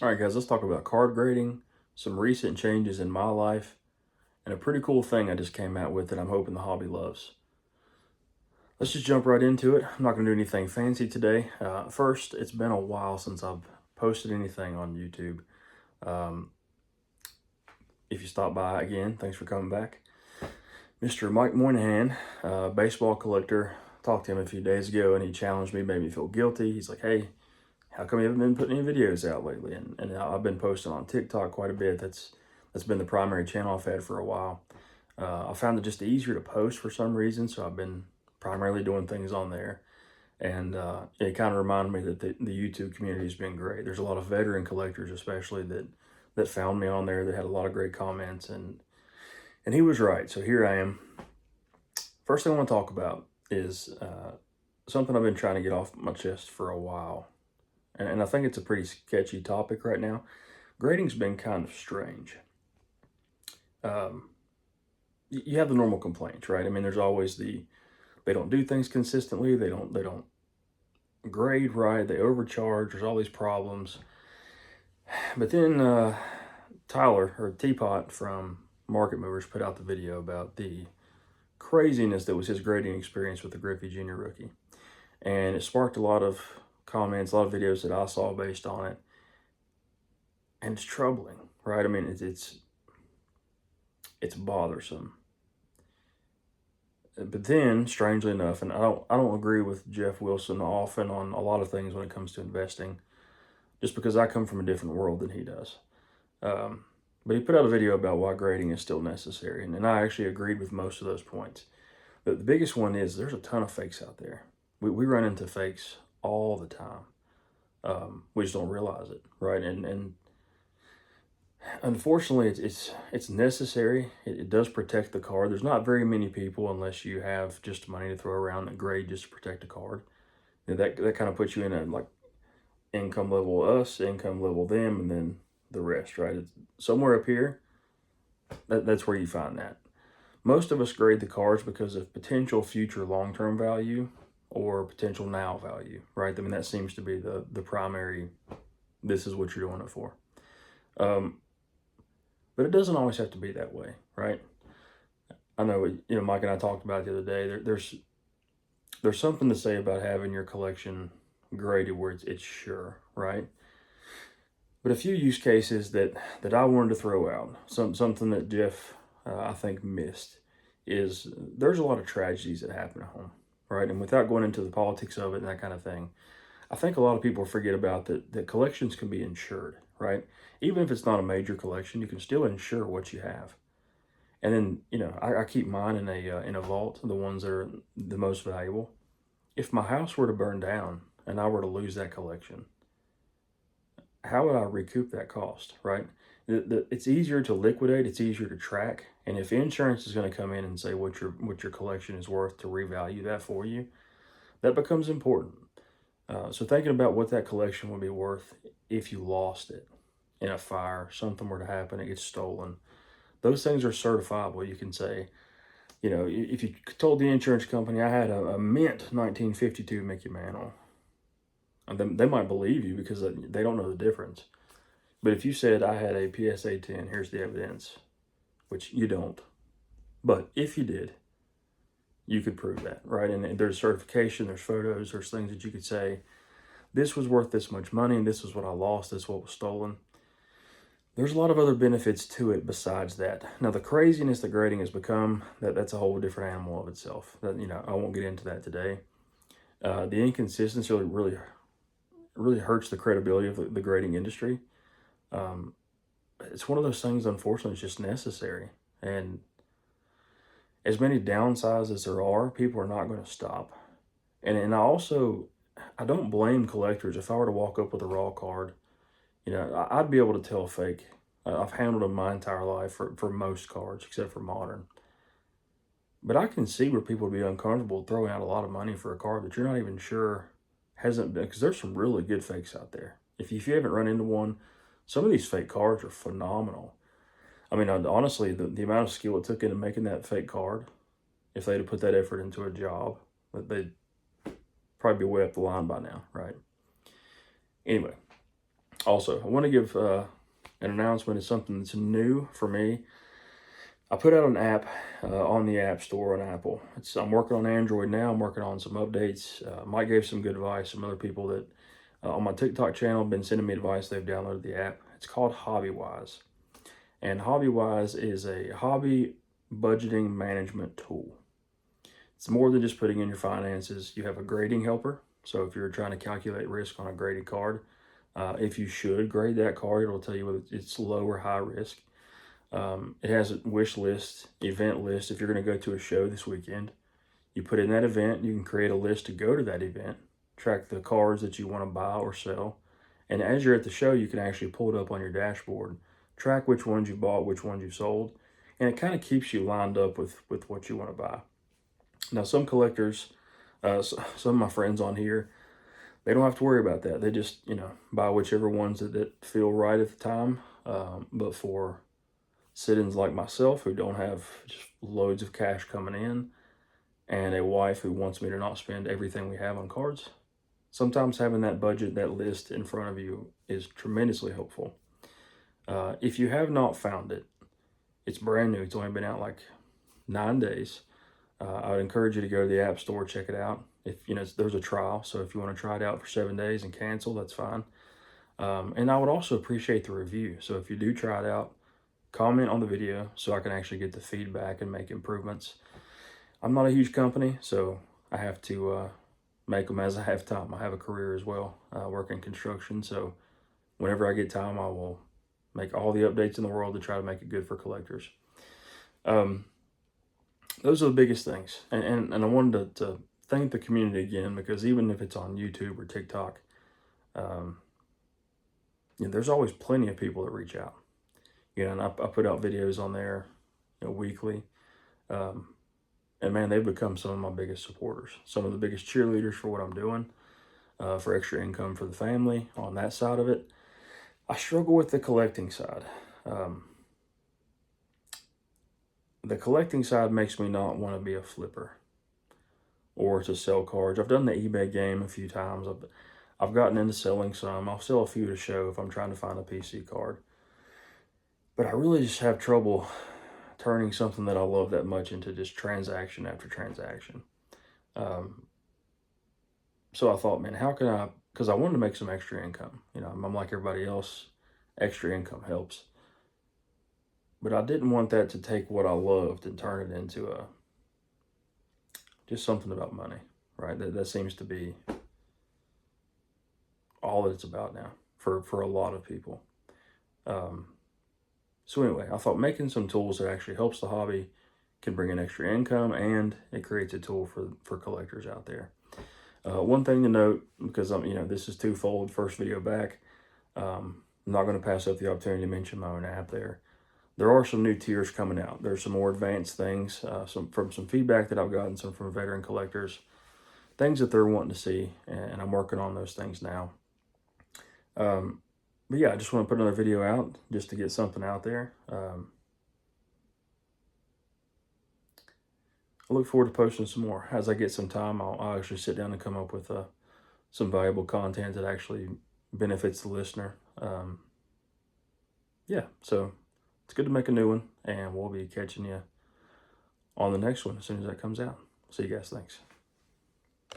All right, guys, let's talk about card grading, some recent changes in my life, and a pretty cool thing I just came out with that I'm hoping the hobby loves. Let's just jump right into it. I'm not going to do anything fancy today. First, it's been a while since I've posted anything on YouTube. Um, if you stop by again, thanks for coming back. Mr. Mike Moynihan, baseball collector, talked to him a few days ago, and he challenged me, made me feel guilty. He's like, hey, how come you haven't been putting any videos out lately? And I've been posting on TikTok quite a bit. That's been the primary channel I've had for a while. I found it just easier to post for some reason, so I've been primarily doing things on there. And it kind of reminded me that the YouTube community has been great. There's a lot of veteran collectors, especially that found me on there that had a lot of great comments, and he was right. So here I am. First thing I want to talk about is something I've been trying to get off my chest for a while. And I think it's a pretty sketchy topic right now. Grading's been kind of strange. You have the normal complaints, right? I mean, there's always they don't do things consistently. They don't grade right. They overcharge. There's all these problems. But then Tyler, or Teapot from Market Movers, put out the video about the craziness that was his grading experience with the Griffey Jr. rookie. And it sparked a lot of comments, a lot of videos that I saw based on it. And it's troubling, right? I mean, it's bothersome. But then, strangely enough, and I don't agree with Jeff Wilson often on a lot of things when it comes to investing, just because I come from a different world than he does. But he put out a video about why grading is still necessary, and I actually agreed with most of those points. But the biggest one is there's a ton of fakes out there. We run into fakes all the time. We just don't realize it, right? And unfortunately, it's necessary. It does protect the card. There's not very many people, unless you have just money to throw around, that grade just to protect a card. And that kind of puts you in a like income level us, income level them, and then the rest, right? It's somewhere up here. That's where you find that. Most of us grade the cards because of potential future long-term value or potential now value, right? I mean, that seems to be the primary, this is what you're doing it for. But it doesn't always have to be that way, right? I know, Mike and I talked about it the other day. There's something to say about having your collection graded where it's sure, right? But a few use cases that I wanted to throw out, something that Jeff, I think, missed, is there's a lot of tragedies that happen at home, right? And without going into the politics of it and that kind of thing, I think a lot of people forget about that collections can be insured, right? Even if it's not a major collection, you can still insure what you have. And then, I keep mine in a vault, the ones that are the most valuable. If my house were to burn down and I were to lose that collection, how would I recoup that cost, right? It's easier to liquidate, it's easier to track, and if insurance is going to come in and say what your collection is worth to revalue that for you, that becomes important. So thinking about what that collection would be worth if you lost it in a fire, something were to happen, it gets stolen. Those things are certifiable. You can say, if you told the insurance company I had a mint 1952 Mickey Mantle, and they might believe you because they don't know the difference. But if you said I had a PSA 10, here's the evidence, which you don't. But if you did, you could prove that, right? And there's certification, there's photos, there's things that you could say, this was worth this much money, and this is what I lost, this is what was stolen. There's a lot of other benefits to it besides that. Now, the craziness that grading has become, that's a whole different animal of itself. I won't get into that today. The inconsistency really hurts the credibility of the grading industry. It's one of those things, unfortunately, it's just necessary. And as many downsides as there are, people are not going to stop. And I don't blame collectors. If I were to walk up with a raw card, I'd be able to tell fake. I've handled them my entire life for most cards, except for modern. But I can see where people would be uncomfortable throwing out a lot of money for a card that you're not even sure hasn't been, because there's some really good fakes out there. If you haven't run into one, some of these fake cards are phenomenal. I mean, honestly, the amount of skill it took into making that fake card, if they'd have put that effort into a job, they'd probably be way up the line by now, right? Anyway, Also, I want to give an announcement of something that's new for me. I put out an app on the App Store on Apple. I'm working on Android now. I'm working on some updates. Mike gave some good advice. Some other people that on my TikTok channel have been sending me advice. They've downloaded the app. It's called HobbyWise. And HobbyWise is a hobby budgeting management tool. It's more than just putting in your finances. You have a grading helper. So if you're trying to calculate risk on a graded card, if you should grade that card, it'll tell you whether it's low or high risk. It has a wish list, event list. If you're going to go to a show this weekend, you put in that event, you can create a list to go to that event, track the cards that you want to buy or sell. And as you're at the show, you can actually pull it up on your dashboard, track which ones you bought, which ones you sold, and it kind of keeps you lined up with what you want to buy. Now, some collectors, some of my friends on here, they don't have to worry about that. They just, buy whichever ones that feel right at the time. But for sit-ins like myself who don't have just loads of cash coming in and a wife who wants me to not spend everything we have on cards, sometimes having that budget, that list in front of you is tremendously helpful. If you have not found it, it's brand new. It's only been out like 9 days. I would encourage you to go to the App Store, check it out. If there's a trial, so if you want to try it out for 7 days and cancel, that's fine. And I would also appreciate the review. So if you do try it out, comment on the video so I can actually get the feedback and make improvements. I'm not a huge company, so I have to make them as I have time. I have a career as well, work in construction, so whenever I get time, I will make all the updates in the world to try to make it good for collectors. Those are the biggest things. And I wanted to thank the community again, because even if it's on YouTube or TikTok, there's always plenty of people that reach out. And I put out videos on there weekly. And man, they've become some of my biggest supporters, some of the biggest cheerleaders for what I'm doing, for extra income for the family on that side of it. I struggle with the collecting side. The collecting side makes me not want to be a flipper or to sell cards. I've done the eBay game a few times. I've gotten into selling some. I'll sell a few to show if I'm trying to find a PC card. But I really just have trouble turning something that I love that much into just transaction after transaction. So I thought, man, how can I, because I wanted to make some extra income. I'm like everybody else, extra income helps. But I didn't want that to take what I loved and turn it into just something about money, right? That seems to be all that it's about now for a lot of people. So anyway, I thought making some tools that actually helps the hobby can bring in extra income, and it creates a tool for collectors out there. One thing to note, because this is twofold, first video back, I'm not going to pass up the opportunity to mention my own app there. There are some new tiers coming out. There's some more advanced things, from some feedback that I've gotten, some from veteran collectors, things that they're wanting to see, and I'm working on those things now. But yeah, I just want to put another video out just to get something out there. I look forward to posting some more. As I get some time, I'll actually sit down and come up with some valuable content that actually benefits the listener. Yeah, so it's good to make a new one, and we'll be catching you on the next one as soon as that comes out. See you guys. Thanks.